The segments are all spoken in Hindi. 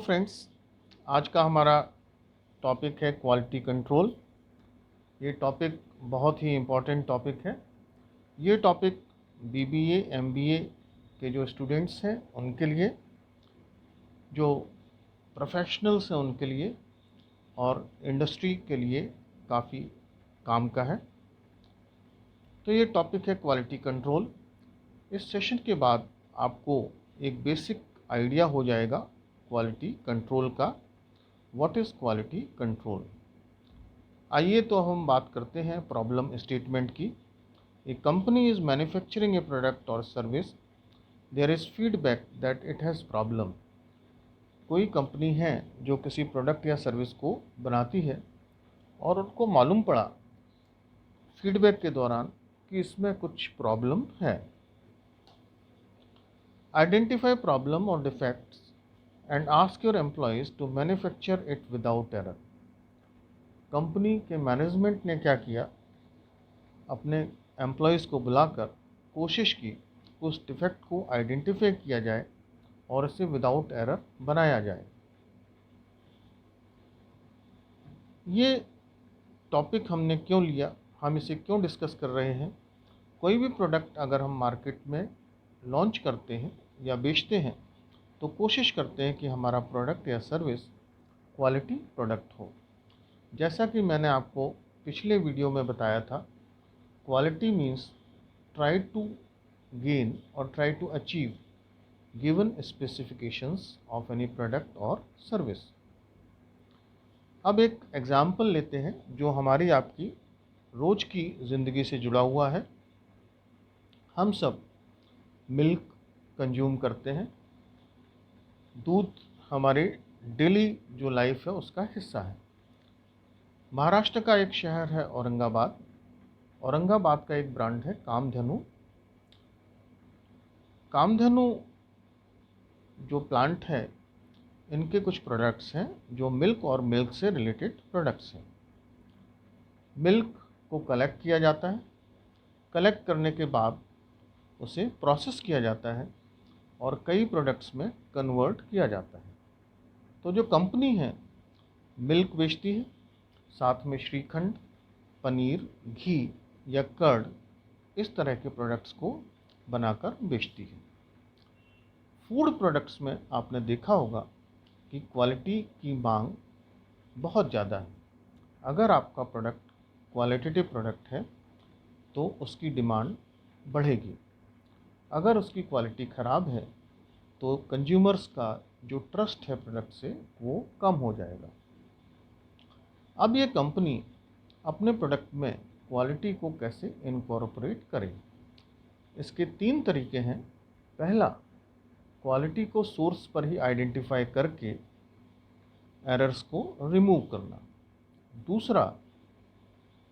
फ्रेंड्स, आज का हमारा टॉपिक है क्वालिटी कंट्रोल। ये टॉपिक बहुत ही इम्पोर्टेंट टॉपिक है। ये टॉपिक बीबीए, एमबीए के जो स्टूडेंट्स हैं उनके लिए, जो प्रोफेशनल्स हैं उनके लिए और इंडस्ट्री के लिए काफ़ी काम का है। तो ये टॉपिक है क्वालिटी कंट्रोल। इस सेशन के बाद आपको एक बेसिक आइडिया हो जाएगा क्वालिटी कंट्रोल का। What is quality control. आइए तो हम बात करते हैं प्रॉब्लम स्टेटमेंट की। A company is manufacturing a product और service, there is feedback that it has problem. कोई कंपनी है जो किसी प्रोडक्ट या सर्विस को बनाती है और उनको मालूम पड़ा फीडबैक के दौरान कि इसमें कुछ प्रॉब्लम है। आइडेंटिफाई प्रॉब्लम और defects and ask your employees to manufacture it without error. Company के मैनेजमेंट ने क्या किया, अपने एम्प्लॉयज़ को बुलाकर कोशिश की उस डिफेक्ट को आइडेंटिफाई किया जाए और इसे विदाउट एरर बनाया जाए। ये टॉपिक हमने क्यों लिया, हम इसे क्यों डिस्कस कर रहे हैं। कोई भी प्रोडक्ट अगर हम मार्केट में लॉन्च करते हैं या बेचते हैं तो कोशिश करते हैं कि हमारा प्रोडक्ट या सर्विस क्वालिटी प्रोडक्ट हो। जैसा कि मैंने आपको पिछले वीडियो में बताया था, quality means try to gain और try to achieve given specifications of any product और सर्विस। अब एक एग्जाम्पल लेते हैं जो हमारी आपकी रोज़ की ज़िंदगी से जुड़ा हुआ है। हम सब मिल्क कंज्यूम करते हैं। दूध हमारे डेली जो लाइफ है उसका हिस्सा है। महाराष्ट्र का एक शहर है औरंगाबाद। औरंगाबाद का एक ब्रांड है कामधेनु। कामधेनु जो प्लांट है, इनके कुछ प्रोडक्ट्स हैं जो मिल्क और मिल्क से रिलेटेड प्रोडक्ट्स हैं। मिल्क को कलेक्ट किया जाता है। कलेक्ट करने के बाद उसे प्रोसेस किया जाता है और कई प्रोडक्ट्स में कन्वर्ट किया जाता है। तो जो कंपनी है मिल्क बेचती है, साथ में श्रीखंड, पनीर, घी या कर्ड इस तरह के प्रोडक्ट्स को बनाकर बेचती है। फूड प्रोडक्ट्स में आपने देखा होगा कि क्वालिटी की मांग बहुत ज़्यादा है। अगर आपका प्रोडक्ट क्वालिटेटिव प्रोडक्ट है तो उसकी डिमांड बढ़ेगी। अगर उसकी क्वालिटी ख़राब है तो कंज्यूमर्स का जो ट्रस्ट है प्रोडक्ट से वो कम हो जाएगा। अब ये कंपनी अपने प्रोडक्ट में क्वालिटी को कैसे इनकॉर्पोरेट करे, इसके 3 तरीके हैं। पहला, क्वालिटी को सोर्स पर ही आइडेंटिफाई करके एरर्स को रिमूव करना। दूसरा,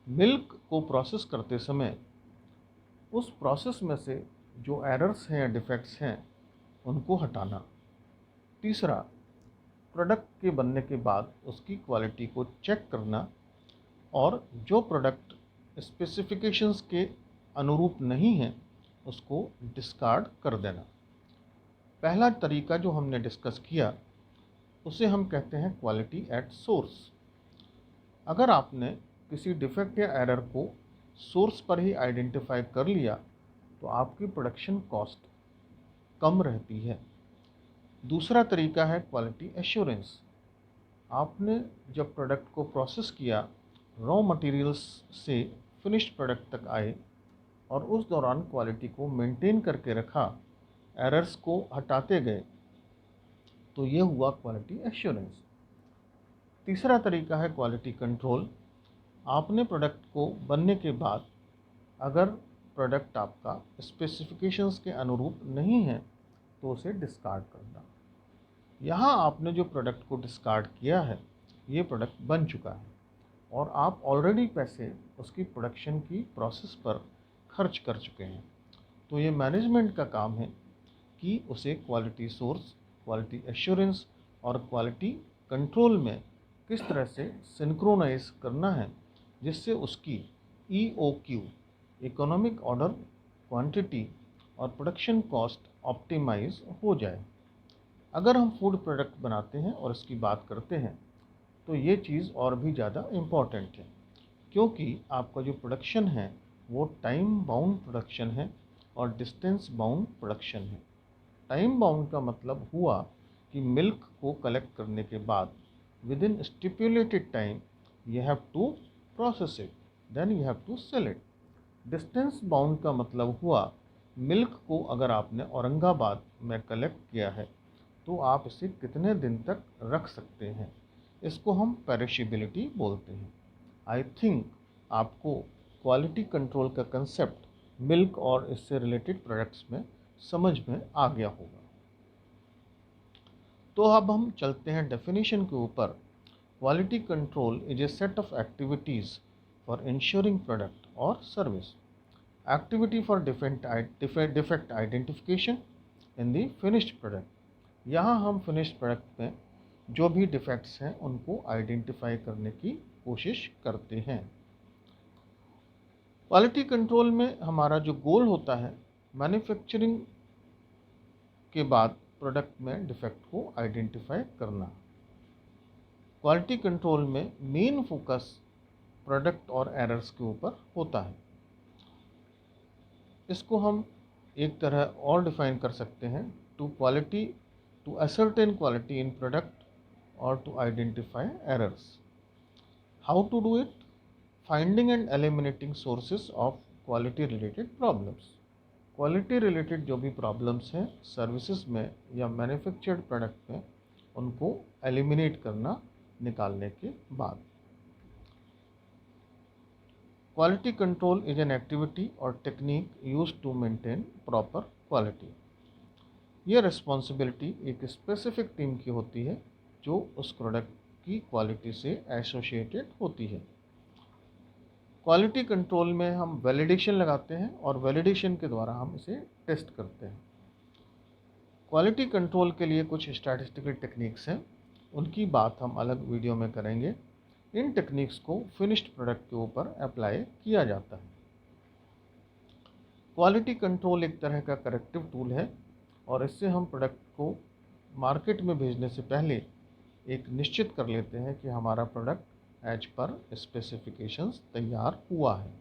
मिल्क को प्रोसेस करते समय उस प्रोसेस में से जो एरर्स हैं या डिफेक्ट्स हैं उनको हटाना। तीसरा, प्रोडक्ट के बनने के बाद उसकी क्वालिटी को चेक करना और जो प्रोडक्ट स्पेसिफिकेशंस के अनुरूप नहीं है उसको डिस्कार्ड कर देना। पहला तरीका जो हमने डिस्कस किया उसे हम कहते हैं क्वालिटी एट सोर्स। अगर आपने किसी डिफेक्ट या एरर को सोर्स पर ही आइडेंटिफाई कर लिया तो आपकी प्रोडक्शन कॉस्ट कम रहती है। दूसरा तरीका है क्वालिटी एश्योरेंस। आपने जब प्रोडक्ट को प्रोसेस किया, रॉ मटेरियल्स से फिनिश्ड प्रोडक्ट तक आए और उस दौरान क्वालिटी को मेंटेन करके रखा, एरर्स को हटाते गए, तो ये हुआ क्वालिटी एश्योरेंस। तीसरा तरीका है क्वालिटी कंट्रोल। आपने प्रोडक्ट को बनने के बाद अगर प्रोडक्ट आपका स्पेसिफिकेशंस के अनुरूप नहीं है तो उसे डिस्कार्ड करना। यहाँ आपने जो प्रोडक्ट को डिस्कार्ड किया है ये प्रोडक्ट बन चुका है और आप ऑलरेडी पैसे उसकी प्रोडक्शन की प्रोसेस पर खर्च कर चुके हैं। तो ये मैनेजमेंट का काम है कि उसे क्वालिटी सोर्स, क्वालिटी एश्योरेंस और क्वालिटी कंट्रोल में किस तरह से सिंक्रोनाइज करना है जिससे उसकी EOQ, इकोनॉमिक ऑर्डर क्वांटिटी और प्रोडक्शन कॉस्ट ऑप्टिमाइज हो जाए। अगर हम फूड प्रोडक्ट बनाते हैं और इसकी बात करते हैं तो ये चीज़ और भी ज़्यादा इम्पॉर्टेंट है, क्योंकि आपका जो प्रोडक्शन है वो टाइम बाउंड प्रोडक्शन है और डिस्टेंस बाउंड प्रोडक्शन है। टाइम बाउंड का मतलब हुआ कि मिल्क को कलेक्ट करने के बाद within stipulated time you have to process it, then you have to sell it. Distance bound का मतलब हुआ मिल्क को अगर आपने औरंगाबाद में कलेक्ट किया है तो आप इसे कितने दिन तक रख सकते हैं, इसको हम पेरिशेबिलिटी बोलते हैं। आई थिंक आपको क्वालिटी कंट्रोल का कंसेप्ट मिल्क और इससे रिलेटेड प्रोडक्ट्स में समझ में आ गया होगा। तो अब हम चलते हैं डेफिनेशन के ऊपर। Quality control is a set of activities for insuring product और service, activity for defect identification in the finished product. यहाँ हम फिनिश्ड प्रोडक्ट में जो भी डिफेक्ट्स हैं उनको आइडेंटिफाई करने की कोशिश करते हैं। क्वालिटी कंट्रोल में हमारा जो गोल होता है मैन्युफैक्चरिंग के बाद प्रोडक्ट में डिफेक्ट को आइडेंटिफाई करना। क्वालिटी कंट्रोल में मेन फोकस प्रोडक्ट और एरर्स के ऊपर होता है। इसको हम एक तरह और डिफाइन कर सकते हैं, to ascertain quality in product or to identify errors. How to do it? Finding and eliminating sources of quality related problems. Quality related जो भी प्रॉब्लम्स हैं सर्विसेज में या मैन्युफैक्चर्ड प्रोडक्ट में उनको एलिमिनेट करना निकालने के बाद। Quality control is an activity और technique used to maintain proper quality. यह रिस्पॉन्सिबिलिटी एक स्पेसिफिक टीम की होती है जो उस प्रोडक्ट की क्वालिटी से एसोसिएटेड होती है। क्वालिटी कंट्रोल में हम वैलिडेशन लगाते हैं और वैलिडेशन के द्वारा हम इसे टेस्ट करते हैं। क्वालिटी कंट्रोल के लिए कुछ स्टैटिस्टिकल टेक्निक्स हैं, उनकी बात हम अलग वीडियो में करेंगे। इन टेक्निक्स को फिनिश्ड प्रोडक्ट के ऊपर अप्लाई किया जाता है। क्वालिटी कंट्रोल एक तरह का करेक्टिव टूल है और इससे हम प्रोडक्ट को मार्केट में भेजने से पहले एक निश्चित कर लेते हैं कि हमारा प्रोडक्ट एज पर स्पेसिफिकेशंस तैयार हुआ है।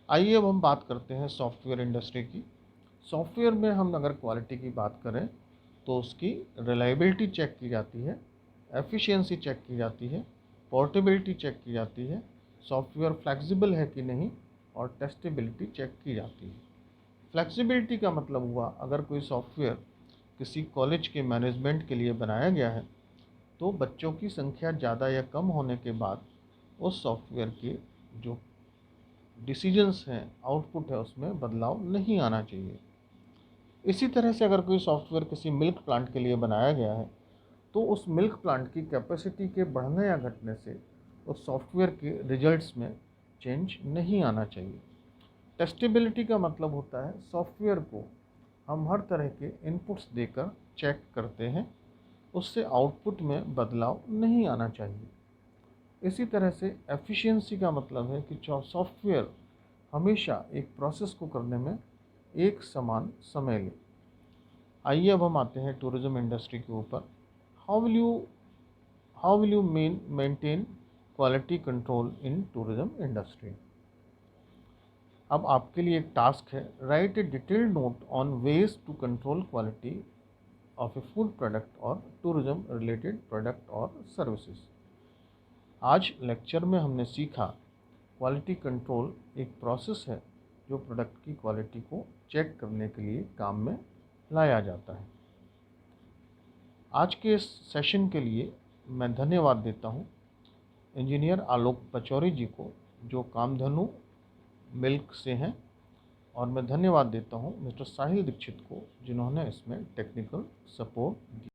आइए अब हम बात करते हैं सॉफ्टवेयर इंडस्ट्री की। सॉफ्टवेयर में हम अगर क्वालिटी की बात करें तो उसकी रिलायबिलिटी चेक की जाती है, एफिशिएंसी चेक की जाती है, पोर्टेबिलिटी चेक की जाती है, सॉफ्टवेयर फ्लेक्सिबल है कि नहीं और टेस्टेबिलिटी चेक की जाती है। फ्लेक्सिबिलिटी का मतलब हुआ अगर कोई सॉफ्टवेयर किसी कॉलेज के मैनेजमेंट के लिए बनाया गया है तो बच्चों की संख्या ज़्यादा या कम होने के बाद उस सॉफ्टवेयर के जो डिसीजंस हैं, आउटपुट है, उसमें बदलाव नहीं आना चाहिए। इसी तरह से अगर कोई सॉफ्टवेयर किसी मिल्क प्लांट के लिए बनाया गया है तो उस मिल्क प्लांट की कैपेसिटी के बढ़ने या घटने से उस सॉफ्टवेयर के रिजल्ट्स में चेंज नहीं आना चाहिए। टेस्टेबिलिटी का मतलब होता है सॉफ्टवेयर को हम हर तरह के इनपुट्स देकर चेक करते हैं, उससे आउटपुट में बदलाव नहीं आना चाहिए। इसी तरह से एफिशिएंसी का मतलब है कि सॉफ्टवेयर हमेशा एक प्रोसेस को करने में एक समान समय ले। आइए अब हम आते हैं टूरिज़्म इंडस्ट्री के ऊपर। How will you maintain quality control in tourism industry. अब आपके लिए एक टास्क है, write a detailed note on ways to control quality of a food product और टूरिज़्म रिलेटेड प्रोडक्ट और सर्विसेज। आज लेक्चर में हमने सीखा क्वालिटी कंट्रोल एक प्रोसेस है जो प्रोडक्ट की क्वालिटी को चेक करने के लिए काम में लाया जाता है। आज के इस सेशन के लिए मैं धन्यवाद देता हूँ इंजीनियर आलोक पचौरी जी को जो कामधेनु मिल्क से हैं, और मैं धन्यवाद देता हूँ मिस्टर साहिल दीक्षित को जिन्होंने इसमें टेक्निकल सपोर्ट दिया।